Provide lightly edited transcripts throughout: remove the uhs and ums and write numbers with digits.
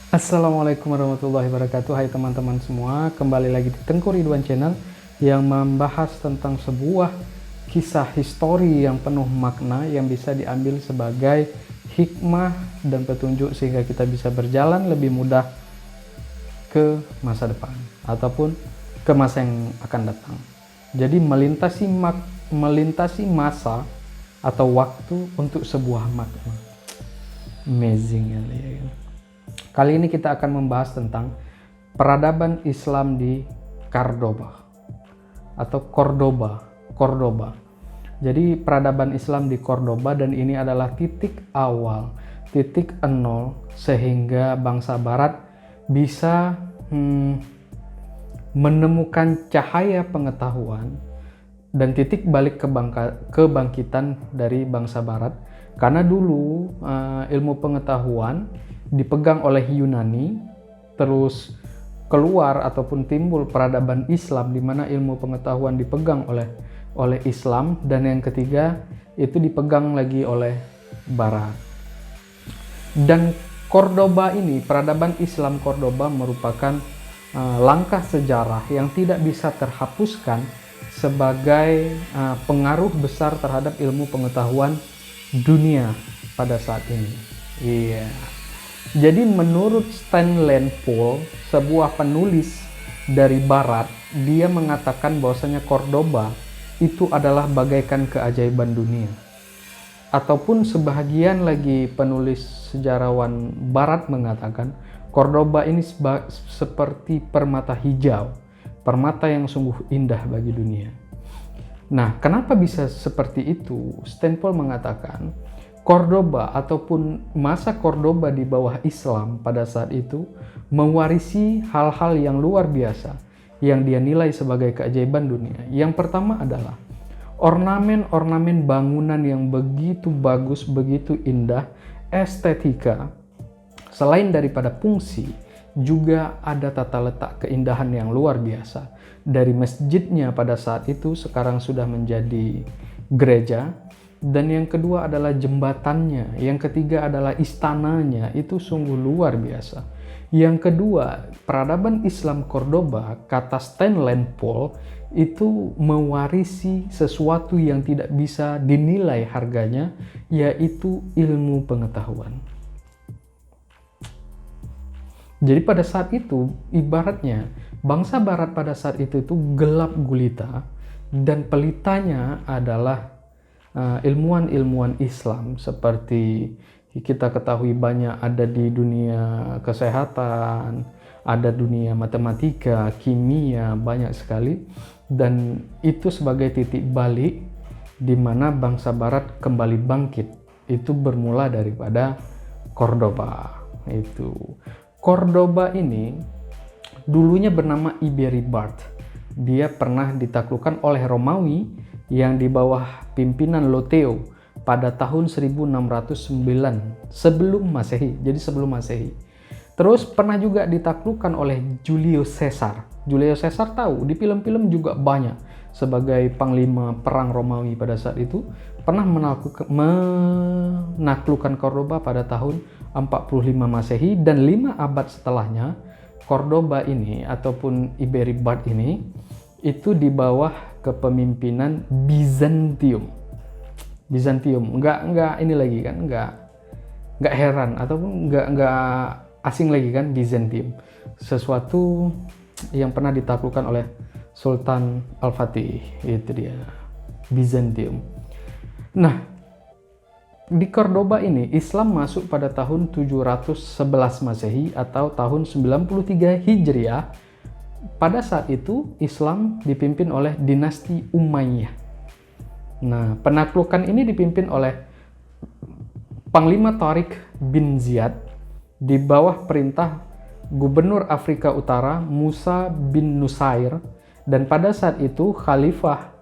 Assalamualaikum warahmatullahi wabarakatuh. Hai teman-teman semua, kembali lagi di Tengku Ridwan Channel yang membahas tentang sebuah kisah histori yang penuh makna yang bisa diambil sebagai hikmah dan petunjuk sehingga kita bisa berjalan lebih mudah ke masa depan ataupun ke masa yang akan datang. Jadi melintasi masa atau waktu untuk sebuah makna. Amazing ya. Kali ini kita akan membahas tentang peradaban Islam di Cordoba atau Cordoba. Jadi peradaban Islam di Cordoba, dan ini adalah titik awal, titik nol sehingga bangsa Barat bisa menemukan cahaya pengetahuan dan titik balik kebangkitan dari bangsa Barat. Karena dulu ilmu pengetahuan dipegang oleh Yunani, terus keluar ataupun timbul peradaban Islam di mana ilmu pengetahuan dipegang oleh Islam, dan yang ketiga itu dipegang lagi oleh Barat. Dan Cordoba ini, peradaban Islam Cordoba merupakan langkah sejarah yang tidak bisa terhapuskan sebagai pengaruh besar terhadap ilmu pengetahuan dunia pada saat ini. Iya. Jadi menurut Stanley Poole, sebuah penulis dari Barat, dia mengatakan bahwasanya Cordoba itu adalah bagaikan keajaiban dunia. Ataupun sebahagian lagi penulis sejarawan Barat mengatakan Cordoba ini seperti permata hijau, permata yang sungguh indah bagi dunia. Nah, kenapa bisa seperti itu? Stanley Poole mengatakan Cordoba ataupun masa Cordoba di bawah Islam pada saat itu mewarisi hal-hal yang luar biasa yang dia nilai sebagai keajaiban dunia. Yang pertama adalah ornamen-ornamen bangunan yang begitu bagus, begitu indah, estetika. Selain daripada fungsi, juga ada tata letak keindahan yang luar biasa. Dari masjidnya pada saat itu sekarang sudah menjadi gereja. Dan yang kedua adalah jembatannya, yang ketiga adalah istananya, itu sungguh luar biasa. Yang kedua, peradaban Islam Cordoba, kata Stanley Poole, itu mewarisi sesuatu yang tidak bisa dinilai harganya, yaitu ilmu pengetahuan. Jadi pada saat itu, ibaratnya bangsa Barat pada saat itu gelap gulita, dan pelitanya adalah ilmuwan-ilmuwan Islam seperti kita ketahui banyak ada di dunia kesehatan, ada dunia matematika, kimia, banyak sekali. Dan itu sebagai titik balik di mana bangsa Barat kembali bangkit. Itu bermula daripada Cordoba. Itu Cordoba ini dulunya bernama Iberibart. Dia pernah ditaklukkan oleh Romawi yang di bawah pimpinan Loteo pada tahun 1609 sebelum Masehi. Jadi sebelum Masehi. Terus pernah juga ditaklukkan oleh Julius Caesar. Julius Caesar tahu, di film-film juga banyak sebagai panglima perang Romawi pada saat itu pernah menaklukkan Cordoba pada tahun 45 Masehi, dan 5 abad setelahnya Cordoba ini ataupun Iberibart ini itu di bawah kepemimpinan Bizantium. Enggak ini lagi kan, enggak heran ataupun enggak asing lagi kan, Bizantium. Sesuatu yang pernah ditaklukkan oleh Sultan Al-Fatih, itu dia, Bizantium. Nah, di Cordoba ini Islam masuk pada tahun 711 Masehi atau tahun 93 Hijriah. Pada saat itu Islam dipimpin oleh dinasti Umayyah. Nah, penaklukan ini dipimpin oleh Panglima Tariq bin Ziyad di bawah perintah Gubernur Afrika Utara Musa bin Nusair, dan pada saat itu Khalifah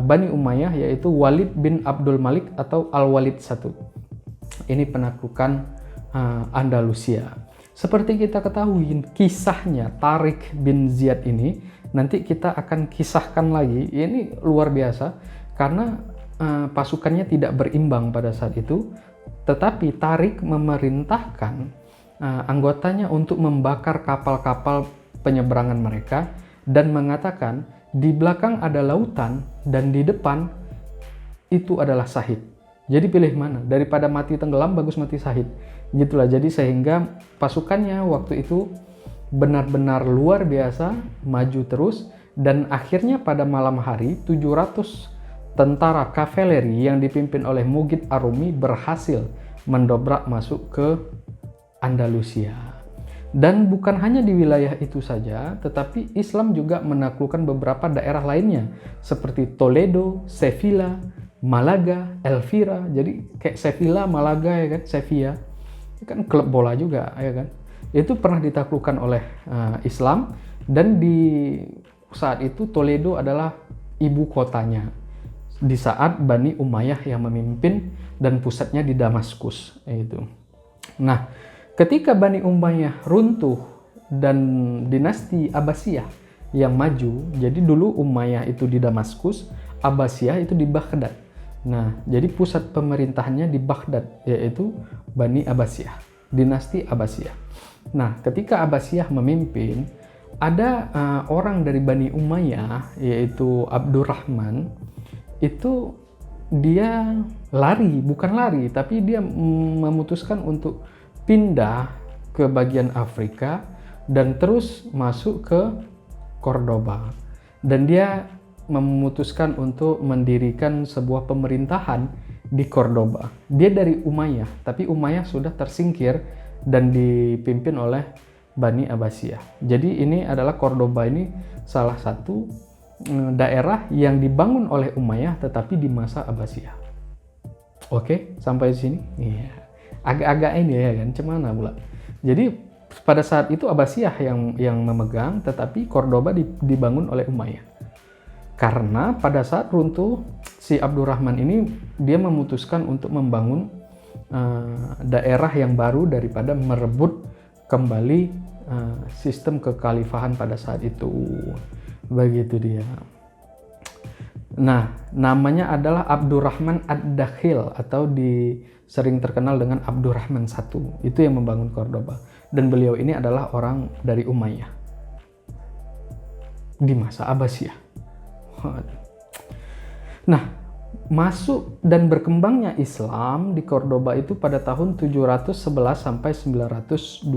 Bani Umayyah yaitu Walid bin Abdul Malik atau Al-Walid I. Ini penaklukan Andalusia. Seperti kita ketahui kisahnya Tariq bin Ziyad ini, nanti kita akan kisahkan lagi. Ini luar biasa karena pasukannya tidak berimbang pada saat itu, tetapi Tariq memerintahkan anggotanya untuk membakar kapal-kapal penyeberangan mereka dan mengatakan di belakang ada lautan dan di depan itu adalah Sahid. Jadi pilih mana? Daripada mati tenggelam bagus mati Sahid. Gitulah. Jadi sehingga pasukannya waktu itu benar-benar luar biasa, maju terus, dan akhirnya pada malam hari 700 tentara kavaleri yang dipimpin oleh Mughith Arumi berhasil mendobrak masuk ke Andalusia. Dan bukan hanya di wilayah itu saja, tetapi Islam juga menaklukkan beberapa daerah lainnya seperti Toledo, Sevilla, Malaga, Elvira. Jadi kayak Sevilla, Malaga ya kan, Sevilla. Kan klub bola juga ya kan. Itu pernah ditaklukkan oleh Islam, dan di saat itu Toledo adalah ibu kotanya di saat Bani Umayyah yang memimpin dan pusatnya di Damaskus itu. Nah, ketika Bani Umayyah runtuh dan dinasti Abbasiyah yang maju, jadi dulu Umayyah itu di Damaskus, Abbasiyah itu di Baghdad. Nah, jadi pusat pemerintahannya di Baghdad, yaitu Bani Abbasiyah, dinasti Abbasiyah. Nah, ketika Abbasiyah memimpin, ada orang dari Bani Umayyah, yaitu Abdurrahman, itu dia bukan lari, tapi dia memutuskan untuk pindah ke bagian Afrika dan terus masuk ke Cordoba. Dan dia memutuskan untuk mendirikan sebuah pemerintahan di Cordoba. Dia dari Umayyah, tapi Umayyah sudah tersingkir dan dipimpin oleh Bani Abbasiyah. Jadi ini adalah Cordoba, ini salah satu daerah yang dibangun oleh Umayyah tetapi di masa Abbasiyah. Oke, sampai sini? Iya. Agak-agak ini ya kan, cemana pula. Jadi pada saat itu Abbasiyah yang memegang, tetapi Cordoba dibangun oleh Umayyah. Karena pada saat runtuh si Abdurrahman ini, dia memutuskan untuk membangun daerah yang baru daripada merebut kembali sistem kekhalifahan pada saat itu. Begitu dia. Nah, namanya adalah Abdurrahman Ad-Dakhil, atau sering terkenal dengan Abdurrahman I. Itu yang membangun Cordoba. Dan beliau ini adalah orang dari Umayyah di masa Abbasiyah. Nah, masuk dan berkembangnya Islam di Cordoba itu pada tahun 711 sampai 912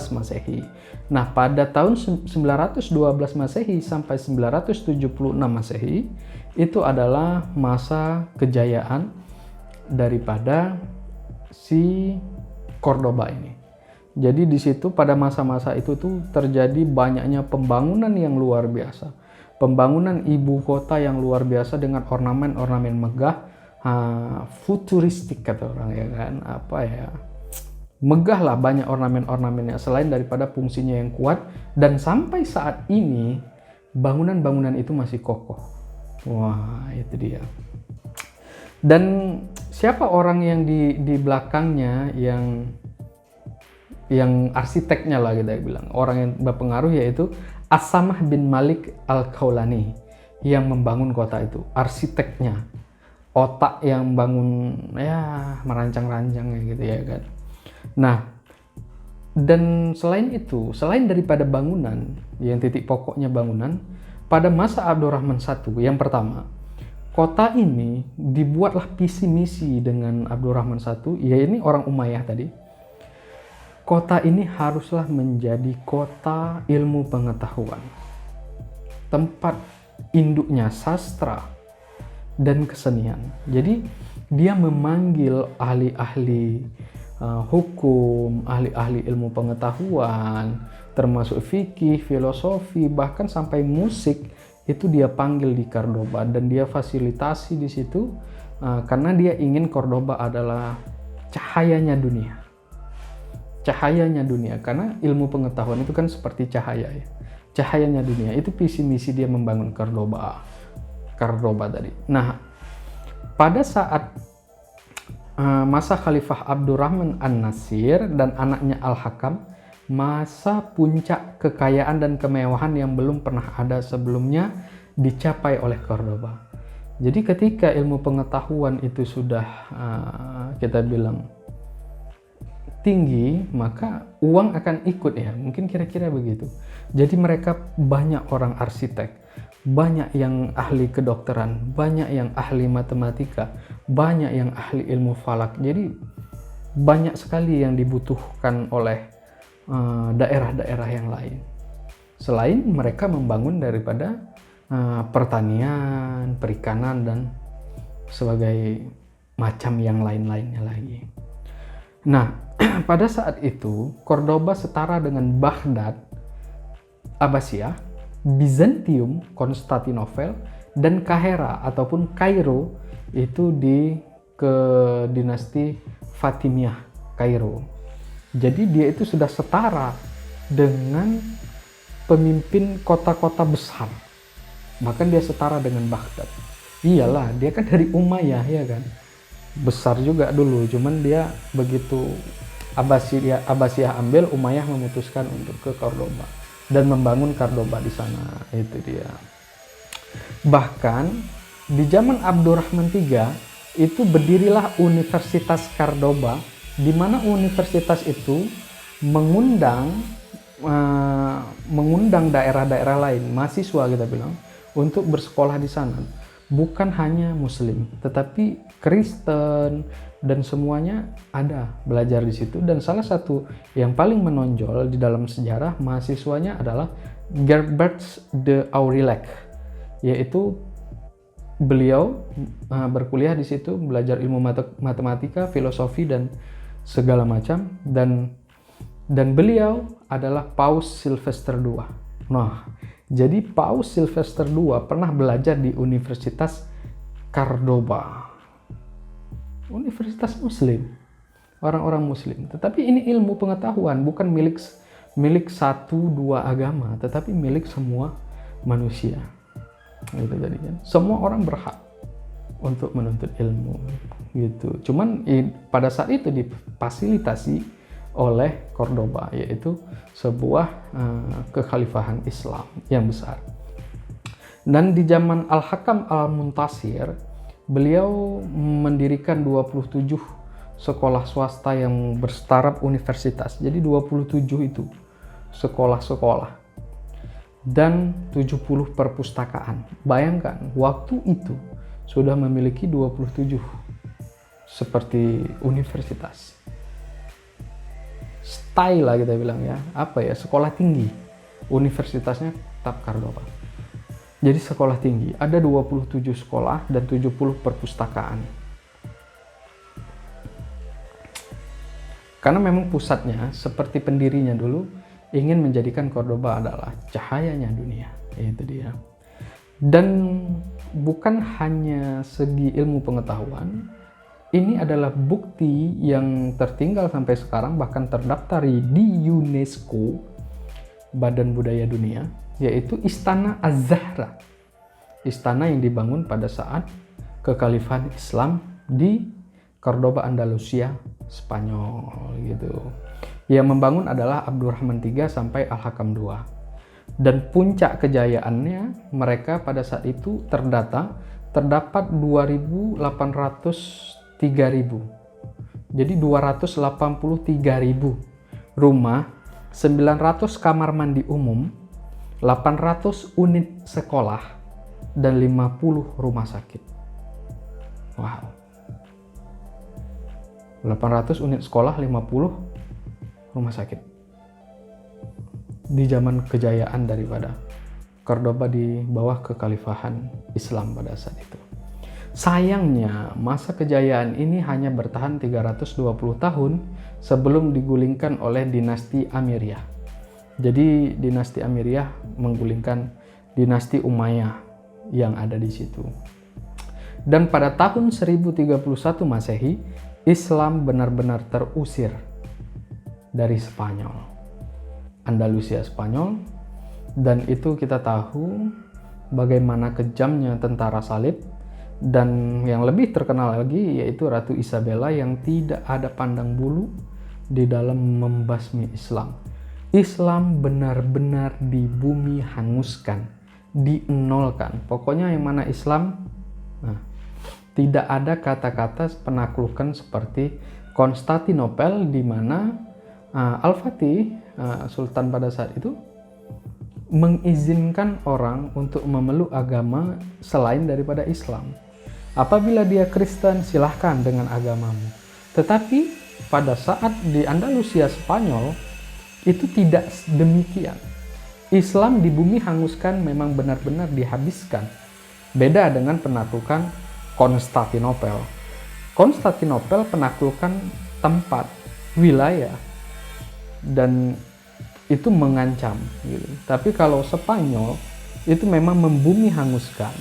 Masehi. Nah, pada tahun 912 Masehi sampai 976 Masehi itu adalah masa kejayaan daripada si Cordoba ini. Jadi di situ pada masa-masa itu tuh terjadi banyaknya pembangunan yang luar biasa. Pembangunan ibu kota yang luar biasa dengan ornamen-ornamen megah, futuristik kata orang ya kan, megah lah, banyak ornamen-ornamennya selain daripada fungsinya yang kuat, dan sampai saat ini bangunan-bangunan itu masih kokoh. Wah, itu dia. Dan siapa orang yang di belakangnya yang arsiteknya lah kita bilang, orang yang berpengaruh, yaitu As-Samah bin Malik Al-Khawlani yang membangun kota itu, arsiteknya, otak yang bangun ya merancang-rancangnya gitu ya kan. Nah, dan selain itu, selain daripada bangunan yang titik pokoknya bangunan, pada masa Abdurrahman I yang pertama, kota ini dibuatlah visi misi dengan Abdurrahman I, ya ini orang Umayyah tadi. Kota ini haruslah menjadi kota ilmu pengetahuan, tempat induknya sastra dan kesenian. Jadi dia memanggil ahli-ahli hukum, ahli-ahli ilmu pengetahuan, termasuk fikih, filosofi, bahkan sampai musik itu dia panggil di Cordoba, dan dia fasilitasi di situ karena dia ingin Cordoba adalah cahayanya dunia. Cahayanya dunia, karena ilmu pengetahuan itu kan seperti cahaya ya. Cahayanya dunia, itu visi misi dia membangun Cordoba tadi. Nah, pada saat masa Khalifah Abdurrahman An-Nasir dan anaknya Al-Hakam, masa puncak kekayaan dan kemewahan yang belum pernah ada sebelumnya dicapai oleh Cordoba. Jadi ketika ilmu pengetahuan itu sudah kita bilang tinggi, maka uang akan ikut ya. Mungkin kira-kira begitu. Jadi mereka banyak orang arsitek, banyak yang ahli kedokteran, banyak yang ahli matematika, banyak yang ahli ilmu falak. Jadi banyak sekali yang dibutuhkan oleh daerah-daerah yang lain. Selain mereka membangun daripada pertanian, perikanan, dan sebagai macam yang lain-lainnya lagi. Nah, pada saat itu Cordoba setara dengan Baghdad, Abbasiyah, Bizantium, Konstantinopel, dan Kahera ataupun Kairo itu ke dinasti Fatimiyah Kairo. Jadi dia itu sudah setara dengan pemimpin kota-kota besar. Bahkan dia setara dengan Baghdad. Iyalah, dia kan dari Umayyah ya kan. Besar juga dulu, cuman dia begitu Abbasiyah ambil, Umayyah memutuskan untuk ke Cordoba dan membangun Cordoba di sana. Itu dia. Bahkan di zaman Abdurrahman III itu berdirilah Universitas Cordoba, di mana universitas itu mengundang daerah-daerah lain, mahasiswa kita bilang, untuk bersekolah di sana. Bukan hanya Muslim, tetapi Kristen dan semuanya ada belajar di situ. Dan salah satu yang paling menonjol di dalam sejarah mahasiswanya adalah Gerbert de Aurillac, yaitu beliau berkuliah di situ, belajar ilmu matematika, filosofi, dan segala macam. Dan beliau adalah Paus Sylvester II. Nah, jadi Paus Sylvester II pernah belajar di Universitas Cordoba. Universitas Muslim, orang-orang Muslim. Tetapi ini ilmu pengetahuan, bukan milik satu dua agama, tetapi milik semua manusia. Gitu tadi kan. Semua orang berhak untuk menuntut ilmu. Gitu. Cuman pada saat itu difasilitasi oleh Cordoba, yaitu sebuah kekhalifahan Islam yang besar. Dan di zaman Al-Hakam Al-Muntasir, beliau mendirikan 27 sekolah swasta yang berstaraf universitas. Jadi 27 itu sekolah-sekolah dan 70 perpustakaan. Bayangkan, waktu itu sudah memiliki 27 seperti universitas. Style lah kita bilang ya, sekolah tinggi. Universitasnya tetap Cordoba. Jadi sekolah tinggi, ada 27 sekolah dan 70 perpustakaan. Karena memang pusatnya, seperti pendirinya dulu, ingin menjadikan Cordoba adalah cahayanya dunia. Itu dia. Dan bukan hanya segi ilmu pengetahuan, ini adalah bukti yang tertinggal sampai sekarang, bahkan terdaftar di UNESCO, Badan Budaya Dunia, yaitu Istana Az-Zahra. Istana yang dibangun pada saat kekhalifahan Islam di Cordoba, Andalusia, Spanyol gitu. Yang membangun adalah Abdurrahman III sampai Al-Hakam II. Dan puncak kejayaannya mereka pada saat itu terdapat 3.000. Jadi 283.000 rumah, 900 kamar mandi umum, 800 unit sekolah, dan 50 rumah sakit. Wow. 800 unit sekolah, 50 rumah sakit. Di zaman kejayaan daripada Cordoba di bawah kekhalifahan Islam pada saat itu. Sayangnya, masa kejayaan ini hanya bertahan 320 tahun sebelum digulingkan oleh dinasti Amiriyah. Jadi dinasti Amiriyah menggulingkan dinasti Umayyah yang ada di situ. Dan pada tahun 1031 Masehi, Islam benar-benar terusir dari Spanyol, Andalusia Spanyol. Dan itu kita tahu bagaimana kejamnya tentara salib. Dan yang lebih terkenal lagi yaitu Ratu Isabella yang tidak ada pandang bulu di dalam membasmi Islam. Islam benar-benar di bumi hanguskan, dienolkan. Pokoknya yang mana Islam, tidak ada kata-kata penaklukan seperti Konstantinopel, di mana Al-Fatih, Sultan pada saat itu, mengizinkan orang untuk memeluk agama selain daripada Islam. Apabila dia Kristen, silahkan dengan agamamu. Tetapi pada saat di Andalusia Spanyol, itu tidak demikian. Islam di bumi hanguskan memang benar-benar dihabiskan. Beda dengan penaklukan Konstantinopel. Konstantinopel penaklukan tempat, wilayah, dan itu mengancam gitu. Tapi kalau Spanyol itu memang membumi hanguskan.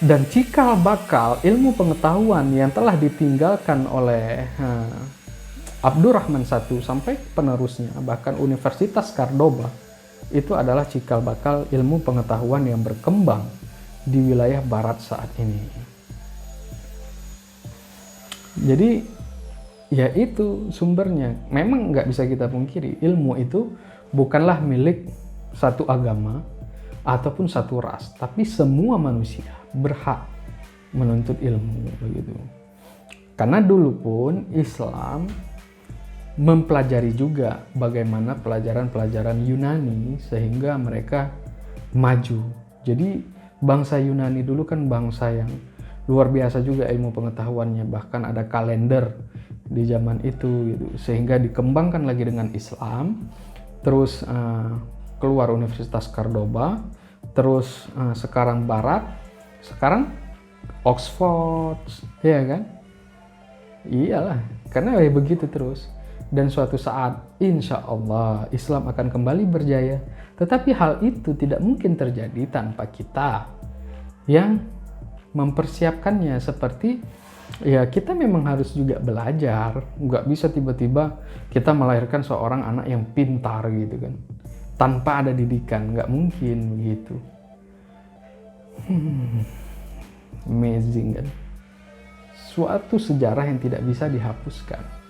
Dan cikal bakal ilmu pengetahuan yang telah ditinggalkan oleh Abdurrahman I sampai penerusnya, bahkan Universitas Cordoba, itu adalah cikal bakal ilmu pengetahuan yang berkembang di wilayah barat saat ini. Jadi ya itu sumbernya. Memang nggak bisa kita pungkiri, ilmu itu bukanlah milik satu agama ataupun satu ras, tapi semua manusia berhak menuntut ilmu begitu. Karena dulu pun Islam mempelajari juga bagaimana pelajaran-pelajaran Yunani sehingga mereka maju. Jadi bangsa Yunani dulu kan bangsa yang luar biasa juga ilmu pengetahuannya, bahkan ada kalender di zaman itu gitu. Sehingga dikembangkan lagi dengan Islam, terus keluar Universitas Cordoba, terus sekarang Barat, sekarang Oxford, ya kan? Iyalah, karena ya begitu terus. Dan suatu saat insya Allah Islam akan kembali berjaya. Tetapi hal itu tidak mungkin terjadi tanpa kita yang mempersiapkannya. Seperti ya kita memang harus juga belajar. Nggak bisa tiba-tiba kita melahirkan seorang anak yang pintar gitu kan, tanpa ada didikan. Nggak mungkin begitu. Amazing kan? Suatu sejarah yang tidak bisa dihapuskan.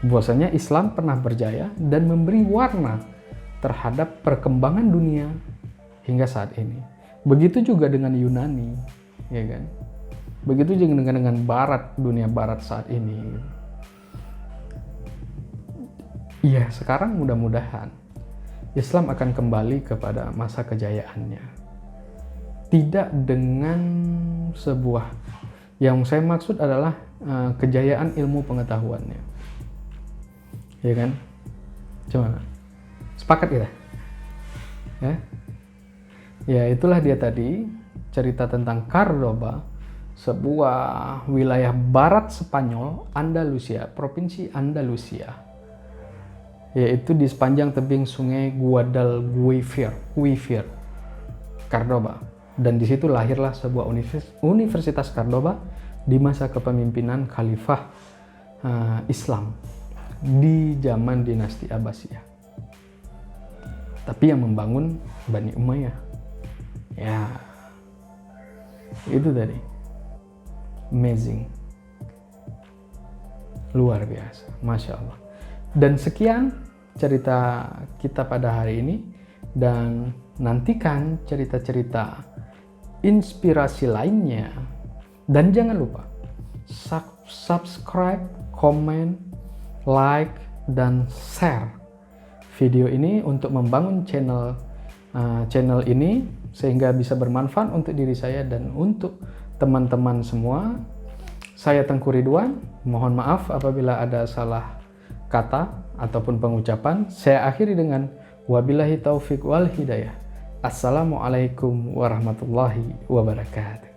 Bahwasanya Islam pernah berjaya dan memberi warna terhadap perkembangan dunia hingga saat ini. Begitu juga dengan Yunani, ya kan? Begitu juga dengan Barat, dunia Barat saat ini. Iya, sekarang mudah-mudahan Islam akan kembali kepada masa kejayaannya. Tidak dengan sebuah, yang saya maksud adalah kejayaan ilmu pengetahuannya, ya kan? Cuma sepakat kita, ya itulah dia tadi cerita tentang Cordoba, sebuah wilayah barat Spanyol, Andalusia, provinsi Andalusia, yaitu di sepanjang tebing sungai Guadalquivir, Cordoba. Dan di situ lahirlah sebuah Universitas Cordoba di masa kepemimpinan Khalifah Islam di zaman dinasti Abbasiyah. Tapi yang membangun Bani Umayyah. Ya, itu tadi. Amazing. Luar biasa, Masya Allah. Dan sekian cerita kita pada hari ini. Dan nantikan cerita-cerita inspirasi lainnya. Dan jangan lupa subscribe, komen, like, dan share video ini untuk membangun channel ini sehingga bisa bermanfaat untuk diri saya dan untuk teman-teman semua. Saya Tengku Ridwan, mohon maaf apabila ada salah kata ataupun pengucapan. Saya akhiri dengan wabillahi taufik wal hidayah. Assalamualaikum warahmatullahi wabarakatuh.